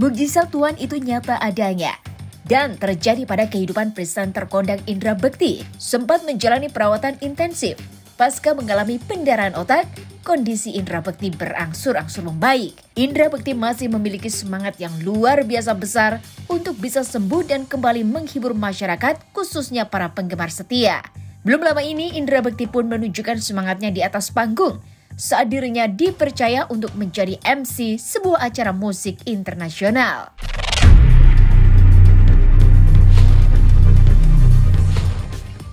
Mukjizat Tuhan itu nyata adanya dan terjadi pada kehidupan presenter kondang Indra Bekti. Sempat menjalani perawatan intensif. Pasca mengalami pendarahan otak, kondisi Indra Bekti berangsur-angsur membaik. Indra Bekti masih memiliki semangat yang luar biasa besar untuk bisa sembuh dan kembali menghibur masyarakat, khususnya para penggemar setia. Belum lama ini, Indra Bekti pun menunjukkan semangatnya di atas panggung saat dirinya dipercaya untuk menjadi MC sebuah acara musik internasional.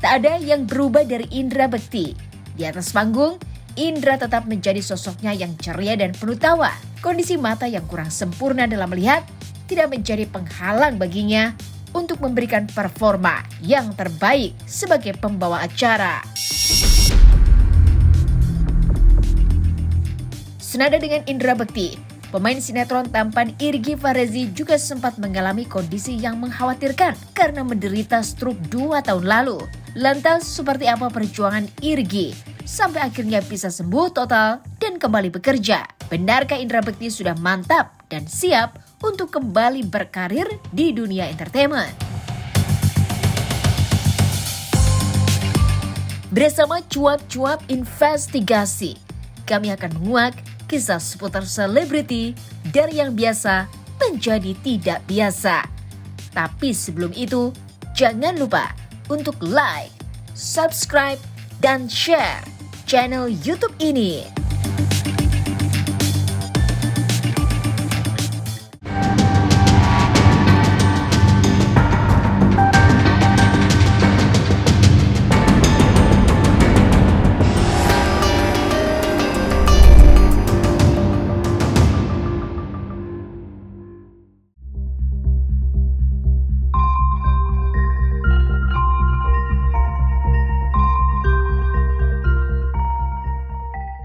Tak ada yang berubah dari Indra Bekti. Di atas panggung, Indra tetap menjadi sosoknya yang ceria dan penuh tawa. Kondisi mata yang kurang sempurna dalam melihat tidak menjadi penghalang baginya untuk memberikan performa yang terbaik sebagai pembawa acara. Senada dengan Indra Bekti, pemain sinetron tampan Irgi Farezi juga sempat mengalami kondisi yang mengkhawatirkan karena menderita stroke 2 tahun lalu. Lantas seperti apa perjuangan Irgi sampai akhirnya bisa sembuh total dan kembali bekerja? Benarkah Indra Bekti sudah mantap dan siap untuk kembali berkarir di dunia entertainment? Bersama Cuap-Cuap Investigasi, kami akan menguak kisah seputar selebriti dari yang biasa menjadi tidak biasa. Tapi sebelum itu, jangan lupa untuk like, subscribe, dan share channel YouTube ini.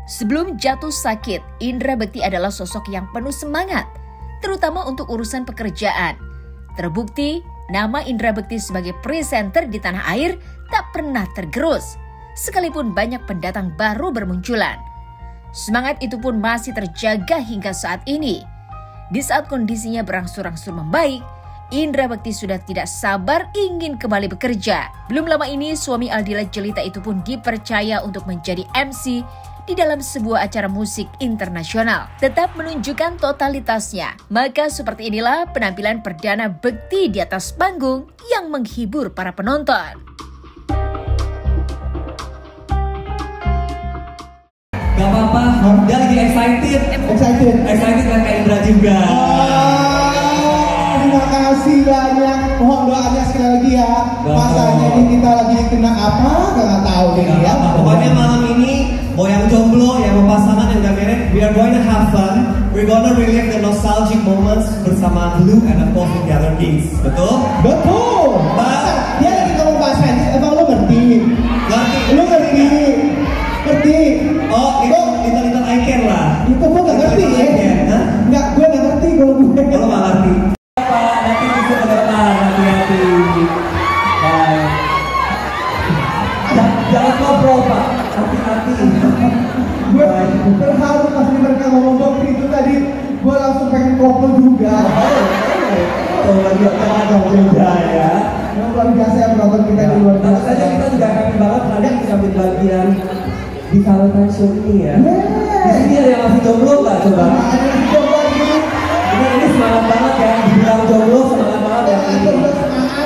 Sebelum jatuh sakit, Indra Bekti adalah sosok yang penuh semangat, terutama untuk urusan pekerjaan. Terbukti, nama Indra Bekti sebagai presenter di tanah air tak pernah tergerus, sekalipun banyak pendatang baru bermunculan. Semangat itu pun masih terjaga hingga saat ini. Di saat kondisinya berangsur-angsur membaik, Indra Bekti sudah tidak sabar ingin kembali bekerja. Belum lama ini, suami Aldila Jelita itu pun dipercaya untuk menjadi MC di dalam sebuah acara musik internasional. Tetap menunjukkan totalitasnya. Maka seperti inilah penampilan perdana Bekti di atas panggung yang menghibur para penonton. Gak apa-apa, dia lagi excited kan Kak Indra juga. Terima kasih banyak. Mohon doanya sekali lagi ya. Masanya ini kita lagi kena apa? Gak tahu nih ya. Pokoknya malam ini mau yang jomblo, yang mau pasangan, yang gak married, we are going to have fun. We're gonna relive the nostalgic moments bersama Blue and of course with the other kings. Betul? Betul. Dia lagi ngomong bahasa Inggris, emang lo ngerti? Ngerti? Lo ngerti? Ngerti? Oh, itu little I can lah. Itu gue gak ngerti ya? Enggak, gue gak ngerti kalau gue. Kalau gak ngerti. Pak, nanti bisa kedepan, hati-hati. Baik. Jangan ngobrol Pak, hati-hati. Gue terharu pas mereka ngomong Bekti itu tadi. Gue langsung pengen koplo juga. Oh, lagi ada beda ya. Yang luar biasa yang penonton kita di luar Tentu biasa. saja kita juga happy banget karena bisa ambil bagian di Valentine's Show ini ya. Di sini ada yang masih jomblo nggak coba? Ada yang coba ini. Ini semangat banget ya, dibilang jomblo semangat banget ya ini.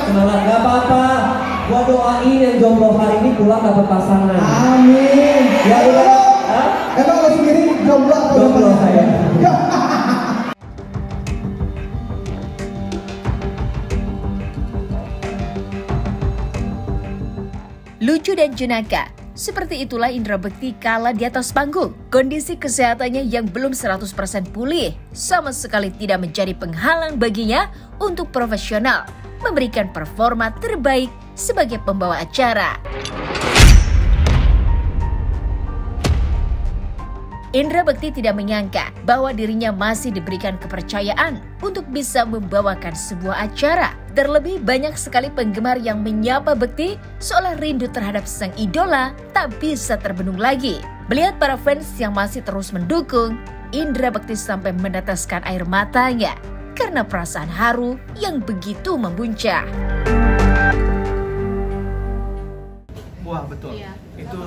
Semangat, nggak apa-apa. Gua doain yang jomblo hari ini pulang dapat pasangan. Amin. Ya udah. Emang lo sendiri jomblo atau Jomblo saya. Lucu dan jenaka, seperti itulah Indra Bekti kala di atas panggung. Kondisi kesehatannya yang belum 100% pulih sama sekali tidak menjadi penghalang baginya untuk profesional memberikan performa terbaik sebagai pembawa acara. Indra Bekti tidak menyangka bahwa dirinya masih diberikan kepercayaan untuk bisa membawakan sebuah acara. Terlebih banyak sekali penggemar yang menyapa Bekti seolah rindu terhadap sang idola tak bisa terbendung lagi. Melihat para fans yang masih terus mendukung, Indra Bekti sampai meneteskan air matanya karena perasaan haru yang begitu membuncah. Wah betul, Iya. itu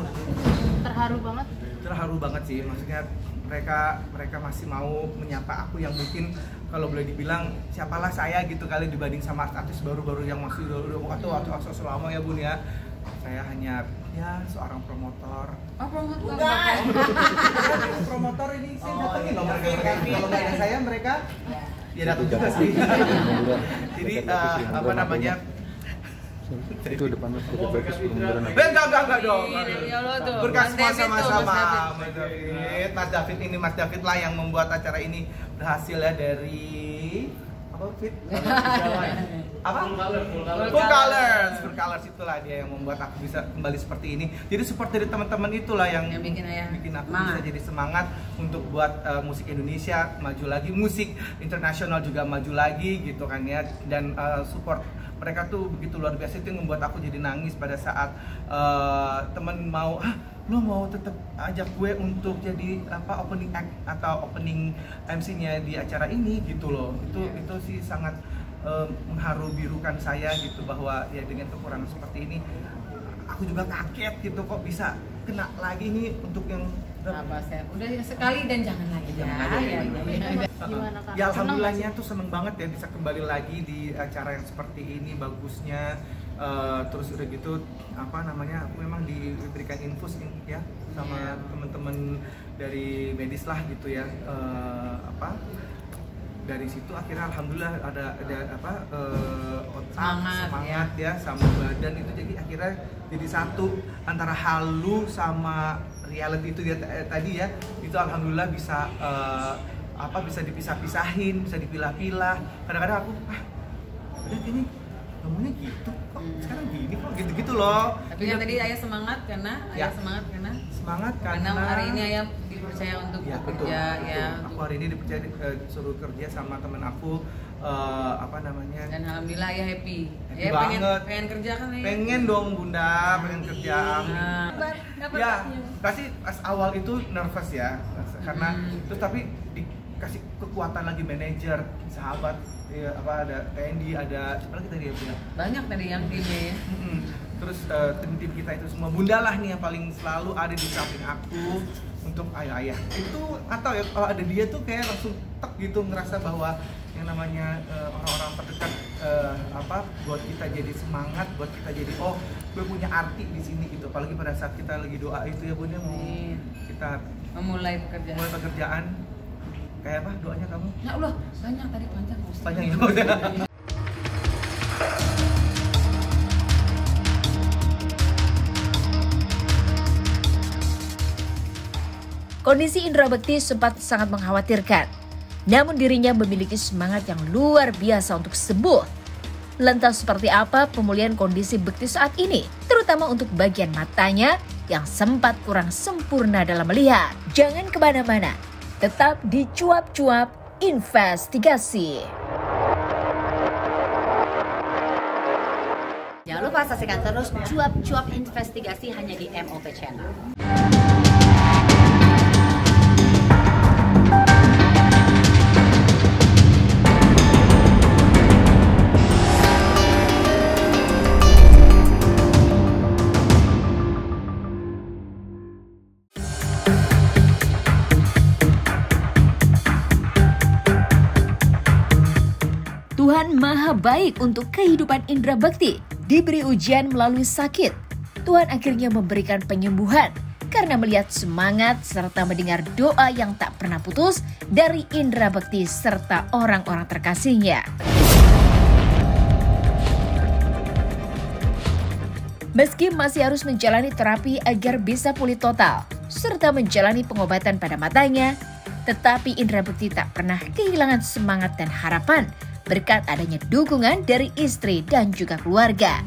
Terharu banget sih, maksudnya mereka masih mau menyapa aku yang mungkin kalau boleh dibilang siapalah saya gitu kali dibanding sama artis baru-baru yang masih waktu selama ya Bun ya. Saya hanya ya seorang promotor. Oh, promotor. Promotor ini saya datengin loh mereka. Kalau nggak ada saya mereka ya datang juga sih. Jadi apa namanya? Itu depannya sudah bagus pembenaran. Enggak dong. Ya Allah tuh. Berkas Mas semua David tuh, sama-sama. Mas David. Mas David lah yang membuat acara ini berhasil ya dari apa Fit? Apa? Full Colors itulah dia yang membuat aku bisa kembali seperti ini. Jadi support dari teman-teman itulah yang bikin aku semangat. bisa jadi semangat untuk buat musik Indonesia maju lagi, musik internasional juga maju lagi gitu kan ya. Dan support mereka tuh begitu luar biasa, itu yang membuat aku jadi nangis pada saat temen mau lo mau tetap ajak gue untuk jadi apa opening act atau opening MC-nya di acara ini gitu loh. Itu sih sangat mengharu birukan saya gitu, bahwa ya dengan kekurangan seperti ini aku juga kaget gitu kok bisa kena lagi nih untuk yang Apa saya udah sekali dan jangan lagi ya. Gimana Kak? Ya alhamdulillahnya tuh seneng banget ya bisa kembali lagi di acara yang seperti ini, bagusnya. Terus udah gitu apa namanya, aku memang diberikan infus ya sama teman-teman dari medis lah gitu ya. Dari situ akhirnya alhamdulillah ada apa semangat ya sama badan itu, jadi akhirnya jadi satu antara halu sama reality itu dia tadi ya, itu alhamdulillah bisa bisa dipisah-pisahin, bisa dipilah-pilah. Kadang-kadang aku udah kayaknya ngomongnya gitu kok sekarang gini kok gitu-gitu loh. Tapi kan tadi ayah semangat karena semangat karena hari ini ayah dipercaya untuk bekerja ya. Aku hari ini dipercaya suruh kerja sama temen aku Dan alhamdulillah ayah happy. Happy banget. Pengen kerja kan ayah? Pengen dong Bunda, pengen kerja. Ya pasti pas awal itu nervous ya karena terus tapi dikasih kekuatan lagi manajer, sahabat ya, ada TNI, ada apa lagi tadi ya Bunda? Banyak tadi yang timnya ya. Terus tim kita itu semua, Bunda lah nih yang paling selalu ada di samping aku untuk ayah itu, atau ya kalau ada dia tuh kayak langsung tek gitu, ngerasa bahwa yang namanya orang-orang terdekat buat kita jadi semangat, buat kita jadi gue punya arti di sini gitu. Apalagi pada saat kita lagi doa itu ya Bunda, mau kita memulai pekerjaan. Kayak apa doanya kamu? Ya Allah, banyak tadi panjang ya Bunda. Kondisi Indra Bekti sempat sangat mengkhawatirkan. Namun dirinya memiliki semangat yang luar biasa untuk sembuh. Lantas seperti apa pemulihan kondisi Bekti saat ini? Terutama untuk bagian matanya yang sempat kurang sempurna dalam melihat. Jangan kemana-mana, tetap di Cuap-Cuap Investigasi. Jangan lupa saksikan terus Cuap-Cuap Investigasi hanya di MOP Channel. Tuhan Maha Baik untuk kehidupan Indra Bekti. Diberi ujian melalui sakit, Tuhan akhirnya memberikan penyembuhan karena melihat semangat serta mendengar doa yang tak pernah putus dari Indra Bekti serta orang-orang terkasihnya. Meski masih harus menjalani terapi agar bisa pulih total, serta menjalani pengobatan pada matanya, tetapi Indra Bekti tak pernah kehilangan semangat dan harapan berkat adanya dukungan dari istri dan juga keluarga.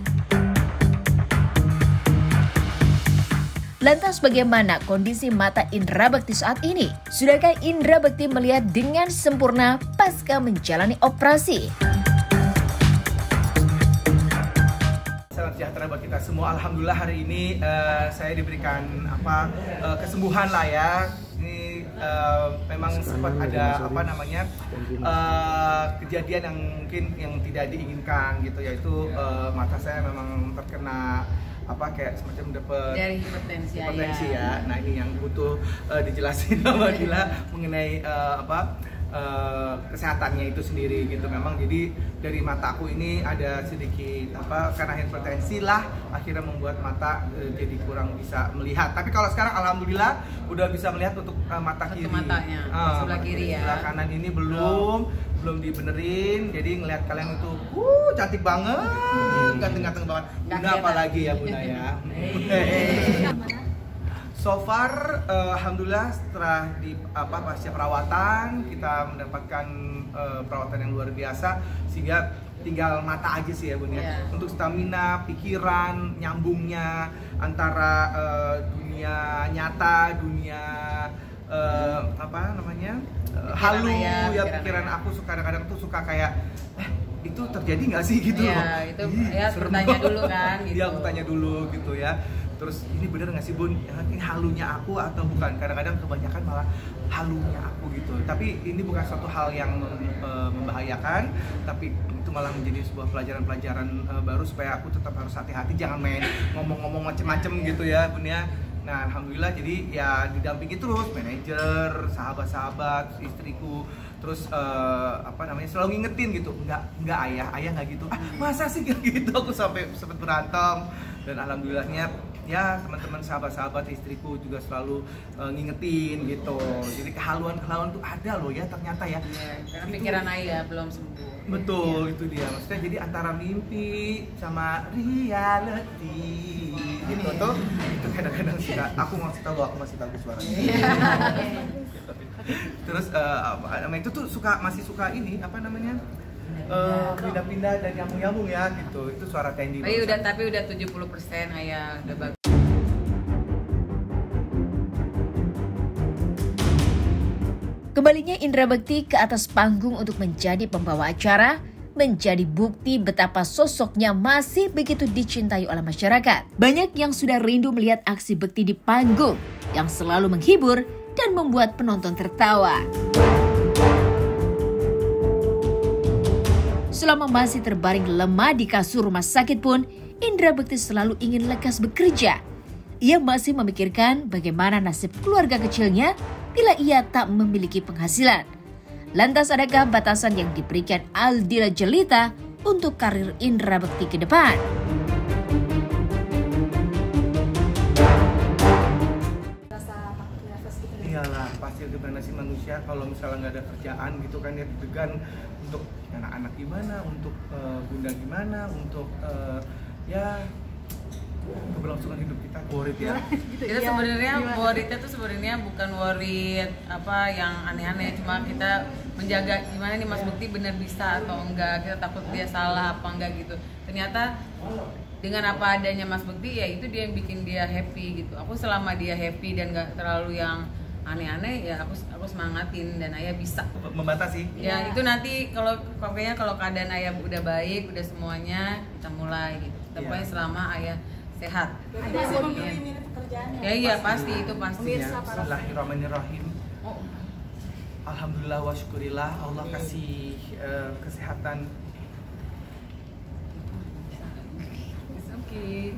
Lantas bagaimana kondisi mata Indra Bekti saat ini? Sudahkah Indra Bekti melihat dengan sempurna pasca menjalani operasi? Salam sejahtera buat kita semua. Alhamdulillah hari ini saya diberikan kesembuhan lah ya. Ini memang sempat ada apa namanya kejadian yang mungkin yang tidak diinginkan gitu, yaitu mata saya memang terkena kayak semacam dapat dari hipertensi ya. Nah ini yang butuh dijelasin sama Dila mengenai kesehatannya itu sendiri gitu. Memang jadi dari mata aku ini ada sedikit karena hipertensi lah akhirnya membuat mata jadi kurang bisa melihat. Tapi kalau sekarang alhamdulillah udah bisa melihat untuk mata kiri. Matanya sebelah kiri ya. Sebelah kanan ini belum dibenerin. Jadi ngelihat kalian itu cantik banget, ganteng-ganteng banget. Bunda apalagi ya Bunda ya. So far, alhamdulillah setelah pasca perawatan kita mendapatkan perawatan yang luar biasa, sehingga tinggal mata aja sih ya Bun ya. Untuk stamina, pikiran, nyambungnya antara dunia nyata, dunia halu ya, pikiran aku kadang-kadang tuh suka kayak itu terjadi nggak sih gitu loh. Itu ya tanya dulu kan gitu. Iya, aku tanya dulu gitu ya. Terus ini bener nggak sih Bun? Ini halunya aku atau bukan? Kadang-kadang kebanyakan malah halunya aku gitu. Tapi ini bukan suatu hal yang membahayakan, tapi itu malah menjadi sebuah pelajaran-pelajaran baru supaya aku tetap harus hati-hati, jangan main ngomong-ngomong macem-macem gitu ya Bun ya. Nah alhamdulillah jadi ya didampingi terus manajer, sahabat-sahabat, istriku, terus selalu ngingetin gitu, enggak ayah nggak gitu. Masa sih kayak gitu? Aku sampai sempat berantem. Dan alhamdulillahnya ya teman-teman sahabat-sahabat istriku juga selalu ngingetin gitu. Jadi kehaluan tuh ada loh ya ternyata ya. Karena pikiran ayah belum sembuh. Betul, itu dia. Maksudnya jadi antara mimpi sama reality gitu tuh. Itu kadang-kadang suka aku masih tahu suaranya. Terus itu tuh masih suka ini pindah-pindah dan nyambung-nyambung ya gitu. Itu suara Tendi. Tapi udah 70% ayah, udah bagus. Kembalinya Indra Bekti ke atas panggung untuk menjadi pembawa acara menjadi bukti betapa sosoknya masih begitu dicintai oleh masyarakat. Banyak yang sudah rindu melihat aksi Bekti di panggung yang selalu menghibur dan membuat penonton tertawa. Selama masih terbaring lemah di kasur rumah sakit pun, Indra Bekti selalu ingin lekas bekerja. Ia masih memikirkan bagaimana nasib keluarga kecilnya bila ia tak memiliki penghasilan. Lantas adakah batasan yang diberikan Aldila Jelita untuk karir Indra Bekti ke depan? Iyalah, pasti gimana sih manusia kalau misalnya nggak ada kerjaan gitu kan ya, deg-degan untuk anak-anak gimana, untuk bunda gimana, untuk keberlangsungan hidup kita, worried ya. Kita sebenarnya worriednya tuh bukan worried yang aneh-aneh, cuma kita menjaga gimana nih Mas Bekti benar bisa atau enggak, kita takut dia salah apa enggak gitu. Ternyata dengan apa adanya Mas Bekti ya itu dia yang bikin dia happy gitu. Aku selama dia happy dan nggak terlalu yang aneh-aneh ya aku semangatin dan ayah bisa membatasi. Ya itu nanti kalau keadaan ayah udah baik, udah semuanya kita mulai gitu. Pokoknya selama ayah sehat. Ada ini pekerjaannya. Ya iya pasti itu pasti. Bismillahirrahmanirrahim. Alhamdulillah wa syukurillah Allah kasih kesehatan. Oke.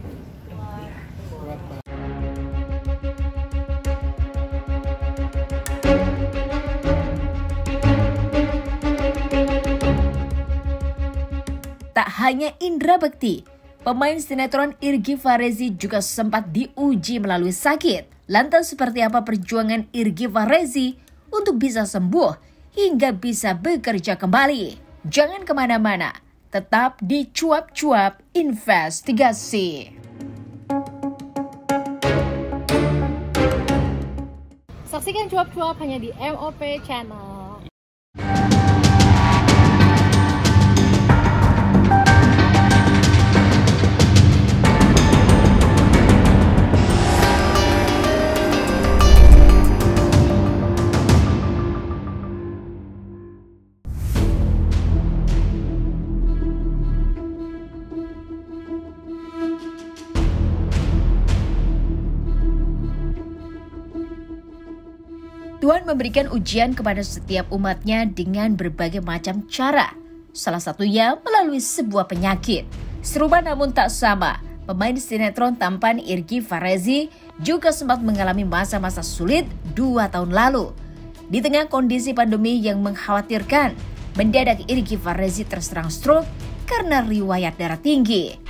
Tak hanya Indra Bekti, pemain sinetron Irgi Farezi juga sempat diuji melalui sakit. Lantas seperti apa perjuangan Irgi Farezi untuk bisa sembuh hingga bisa bekerja kembali? Jangan kemana-mana, tetap di Cuap-Cuap Investigasi. Saksikan Cuap-Cuap hanya di MOP Channel. Tuhan memberikan ujian kepada setiap umatnya dengan berbagai macam cara. Salah satunya melalui sebuah penyakit. Serupa namun tak sama, pemain sinetron tampan Irgi Farezi juga sempat mengalami masa-masa sulit 2 tahun lalu. Di tengah kondisi pandemi yang mengkhawatirkan, mendadak Irgi Farezi terserang stroke karena riwayat darah tinggi.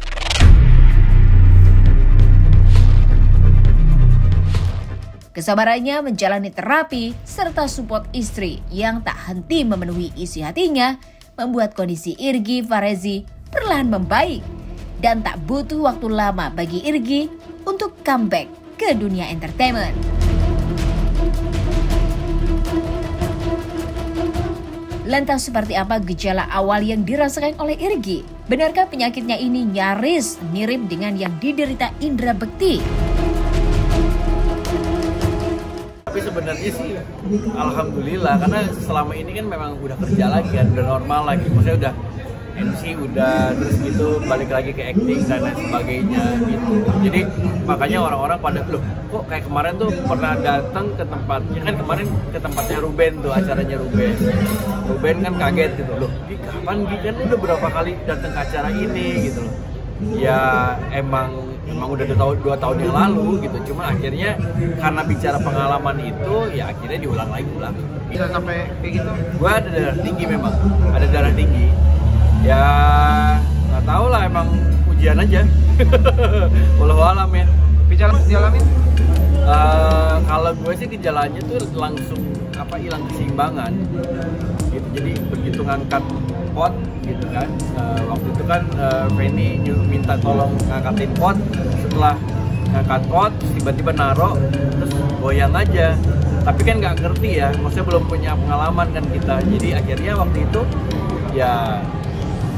Kesabarannya menjalani terapi serta support istri yang tak henti memenuhi isi hatinya membuat kondisi Irgi Farezi perlahan membaik dan tak butuh waktu lama bagi Irgi untuk comeback ke dunia entertainment. Lantas seperti apa gejala awal yang dirasakan oleh Irgi? Benarkah penyakitnya ini nyaris mirip dengan yang diderita Indra Bekti? Tapi sebenarnya sih alhamdulillah, karena selama ini kan memang udah kerja lagi kan, udah normal lagi, maksudnya udah MC, udah terus gitu balik lagi ke acting dan lain sebagainya gitu. Jadi makanya orang-orang pada loh kok kayak kemarin tuh pernah datang ke tempatnya, kan kemarin ke tempatnya Ruben tuh, acaranya Ruben kan kaget gitu, loh kapan kan udah berapa kali datang ke acara ini gitu loh. Ya emang udah 2 tahun yang lalu gitu, cuma akhirnya karena bicara pengalaman itu ya akhirnya diulang lagi. Bisa sampai kayak gitu? Gue ada darah tinggi, memang ada darah tinggi ya, nggak tahu lah, emang ujian aja. Wallahualam ya. Bicara dialamin? Kalau gue sih gejalanya tuh langsung hilang keseimbangan gitu. Jadi begitu ngangkat pot gitu kan, waktu itu kan Feni minta tolong ngangkatin pot, setelah ngangkat pot tiba-tiba naro terus goyang aja, tapi kan nggak ngerti ya, maksudnya belum punya pengalaman kan kita. Jadi akhirnya waktu itu ya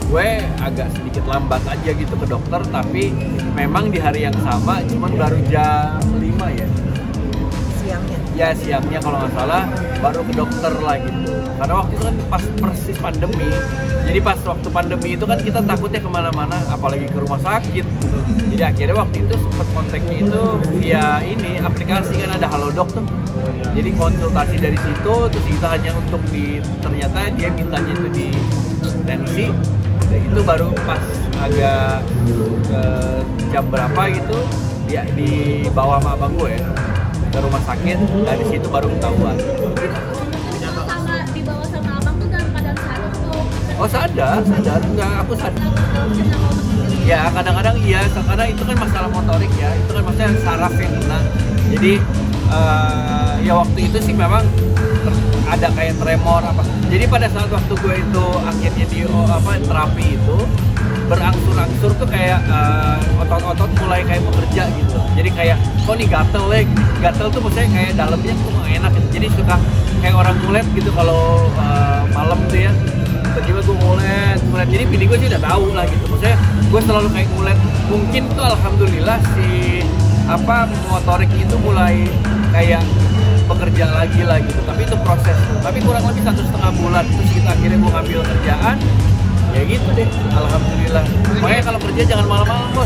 gue agak sedikit lambat aja gitu ke dokter, tapi memang di hari yang sama, cuman baru jam 5 ya siangnya kalau nggak salah baru ke dokter lah gitu. Karena waktu itu kan pas persis pandemi, jadi pas waktu pandemi itu kan kita takutnya kemana-mana, apalagi ke rumah sakit. Jadi akhirnya waktu itu sempat kontaknya itu via ini aplikasi kan, ada Halodoc tuh. Jadi konsultasi dari situ, terus kita hanya untuk ternyata dia mintanya itu di tensi. Dan itu baru pas agak jam berapa gitu dia dibawa sama abang gue ke rumah sakit, dari situ baru ketahuan. Sama dibawa sama abang tuh dalam keadaan sadar tuh? Oh sadar, enggak, aku sadar. Ya kadang-kadang iya, karena itu kan masalah motorik ya, itu kan maksudnya saraf yang kena. Jadi ya waktu itu sih memang ada kayak tremor apa. Jadi pada saat waktu gue itu akhirnya di terapi itu berangsur-angsur tuh kayak otot-otot mulai kayak bekerja gitu. Jadi kayak kok nih gatel tuh maksudnya kayak dalamnya tuh nggak enak gitu. Jadi suka kayak orang ngulet gitu kalau malam tuh ya. Tiba-tiba gue ngulet. Jadi bini gue sih udah tahu lah gitu. Maksudnya gue selalu kayak ngulet. Mungkin tuh alhamdulillah si motorik itu mulai kayak bekerja lagi lah gitu. Tapi itu proses. Tapi kurang lebih 1,5 bulan. Terus kita akhirnya gue ngambil kerjaan. Ya gitu deh, alhamdulillah. Makanya kalau kerja jangan malam-malam, bos.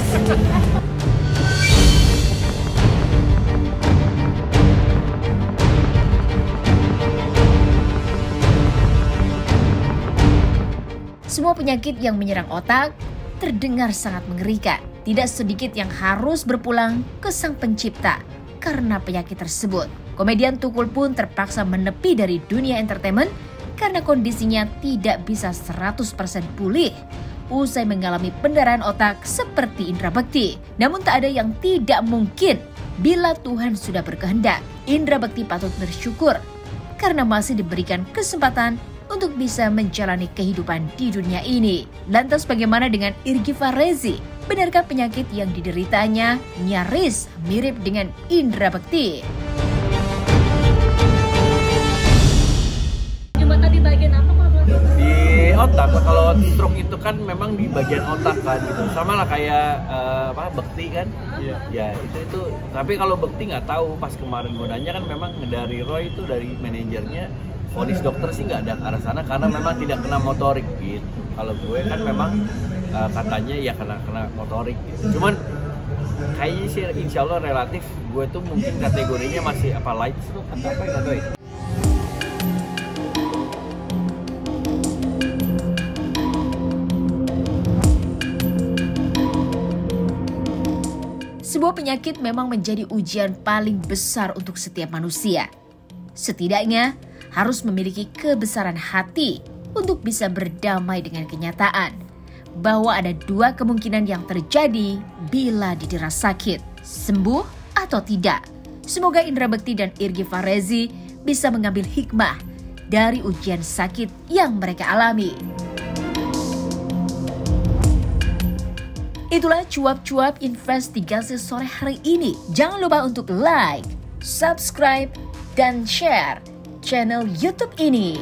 Semua penyakit yang menyerang otak terdengar sangat mengerikan. Tidak sedikit yang harus berpulang ke Sang Pencipta karena penyakit tersebut. Komedian Tukul pun terpaksa menepi dari dunia entertainment karena kondisinya tidak bisa 100% pulih usai mengalami pendarahan otak seperti Indra Bekti. Namun tak ada yang tidak mungkin bila Tuhan sudah berkehendak. Indra Bekti patut bersyukur karena masih diberikan kesempatan untuk bisa menjalani kehidupan di dunia ini. Lantas bagaimana dengan Irgi Farezi? Benarkah penyakit yang dideritanya nyaris mirip dengan Indra Bekti? Di bagian apa kalau di otak? Kalau stroke itu kan memang di bagian otak kan gitu. Sama lah kayak Bekti kan. Ya itu tapi kalau Bekti nggak tahu, pas kemarin gue nanya kan memang dari Roy itu, dari manajernya, vonis dokter sih nggak ada ke arah sana karena memang tidak kena motorik gitu. Kalau gue kan memang katanya ya kena motorik gitu. Cuman kayaknya sih insya Allah relatif gue tuh mungkin kategorinya masih light stroke atau apa ya. Sebuah penyakit memang menjadi ujian paling besar untuk setiap manusia. Setidaknya harus memiliki kebesaran hati untuk bisa berdamai dengan kenyataan bahwa ada dua kemungkinan yang terjadi bila didera sakit, sembuh atau tidak. Semoga Indra Bekti dan Irgi Farezi bisa mengambil hikmah dari ujian sakit yang mereka alami. Itulah cuap-cuap investigasi sore hari ini. Jangan lupa untuk like, subscribe, dan share channel YouTube ini.